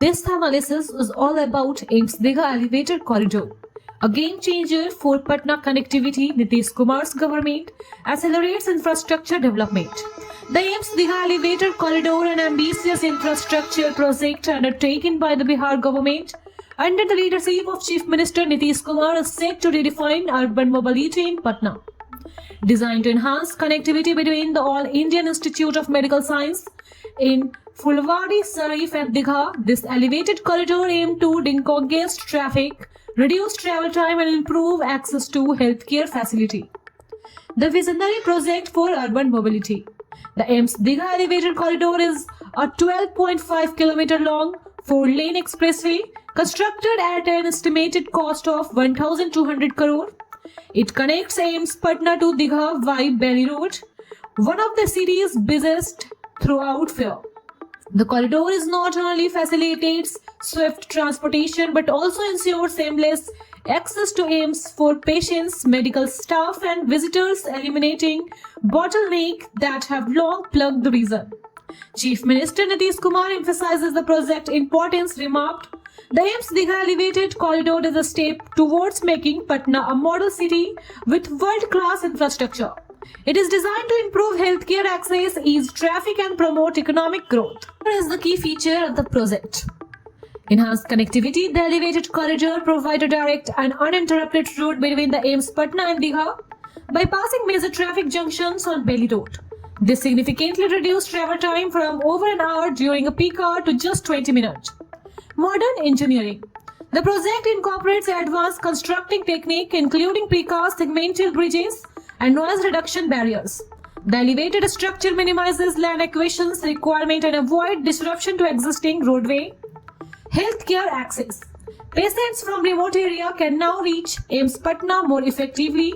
This analysis is all about AIIMS Digha Elevated Corridor, a game changer for Patna connectivity. Nitish Kumar's government accelerates infrastructure development. The AIIMS Digha Elevated Corridor, an ambitious infrastructure project undertaken by the Bihar government under the leadership of Chief Minister Nitish Kumar, is set to redefine urban mobility in Patna. Designed to enhance connectivity between the All Indian Institute of Medical Science in Fulwadi, Sarif and Digha, this elevated corridor aimed to decongest traffic, reduce travel time and improve access to healthcare facility. The visionary project for urban mobility. The AIIMS Digha Elevated Corridor is a 12.5 km long 4-lane expressway constructed at an estimated cost of 1,200 crore. It connects AIIMS Patna to Digha via Belly Road, one of the city's busiest thoroughfare. The corridor is not only facilitates swift transportation but also ensures seamless access to AIIMS for patients, medical staff and visitors, eliminating bottlenecks that have long plagued the region. Chief Minister Nitish Kumar emphasizes the project's importance, remarked, "The AIIMS Digha Elevated Corridor is a step towards making Patna a model city with world-class infrastructure. It is designed to improve healthcare access, ease traffic and promote economic growth." Here is the key feature of the project. Enhanced connectivity. The elevated corridor provides a direct and uninterrupted route between the AIIMS Patna and Digha, bypassing major traffic junctions on Belly Road. This significantly reduced travel time from over an hour during a peak hour to just 20 minutes. Modern engineering. The project incorporates advanced constructing technique including precast segmental bridges and noise reduction barriers. The elevated structure minimizes land acquisitions requirement and avoid disruption to existing roadway. Healthcare access. Patients from remote area can now reach AIIMS Patna more effectively.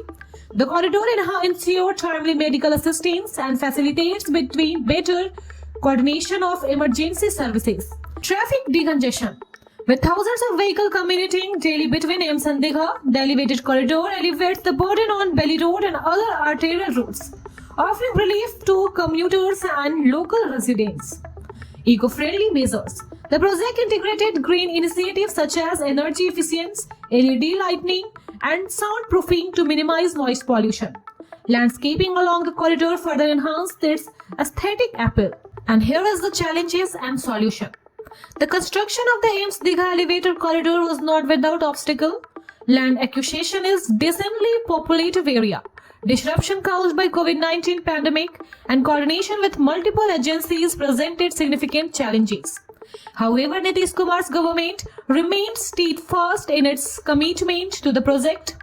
The corridor ensures timely medical assistance and facilitates between better coordination of emergency services. Traffic decongestion. With thousands of vehicles commuting daily between AIIMS and Digha, the elevated corridor alleviates the burden on Belly Road and other arterial routes, offering relief to commuters and local residents. Eco-friendly measures. The project integrated green initiatives such as energy efficiency, LED lighting, and soundproofing to minimize noise pollution. Landscaping along the corridor further enhanced its aesthetic appeal. And here is the challenges and solution. The construction of the AIIMS Digha Elevated Corridor was not without obstacle. Land acquisition is densely populated area, disruption caused by COVID-19 pandemic, and coordination with multiple agencies presented significant challenges. However, Nitish Kumar's government remained steadfast in its commitment to the project.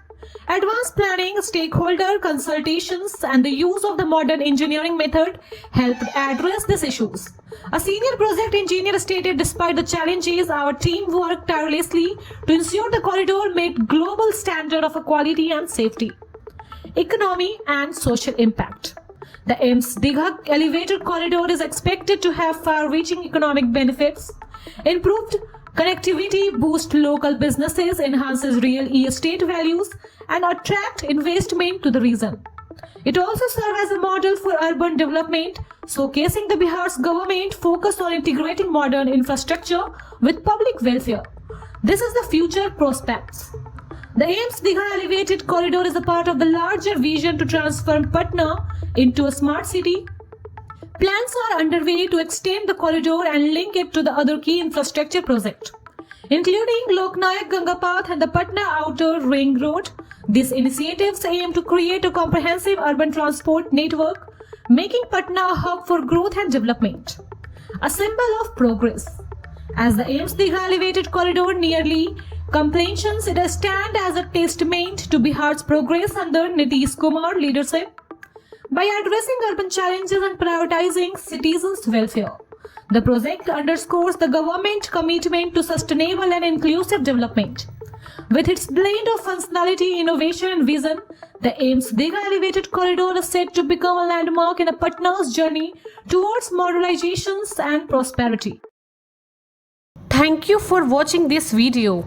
Advanced planning, stakeholder consultations, and the use of the modern engineering method helped address these issues. A senior project engineer stated, "Despite the challenges, our team worked tirelessly to ensure the corridor met global standard of quality and safety." Economy and social impact. The AIIMS Digha Elevated Corridor is expected to have far-reaching economic benefits. Improved connectivity boosts local businesses, enhances real estate values, and attract investment to the region. It also serves as a model for urban development, showcasing the Bihar's government focus on integrating modern infrastructure with public welfare. This is the future prospects. The AIIMS Digha Elevated Corridor is a part of the larger vision to transform Patna into a smart city. Plans are underway to extend the corridor and link it to the other key infrastructure projects, including Loknayak Ganga Path and the Patna Outer Ring Road. These initiatives aim to create a comprehensive urban transport network, making Patna a hub for growth and development. A symbol of progress. As the AIIMS Digha Elevated Corridor nearly completion, it stands as a testament to Bihar's progress under Nitish Kumar leadership. By addressing urban challenges and prioritizing citizens' welfare, the project underscores the government's commitment to sustainable and inclusive development. With its blend of functionality, innovation, and vision, the AIIMS Digha Elevated Corridor is set to become a landmark in Patna's journey towards modernizations and prosperity. Thank you for watching this video.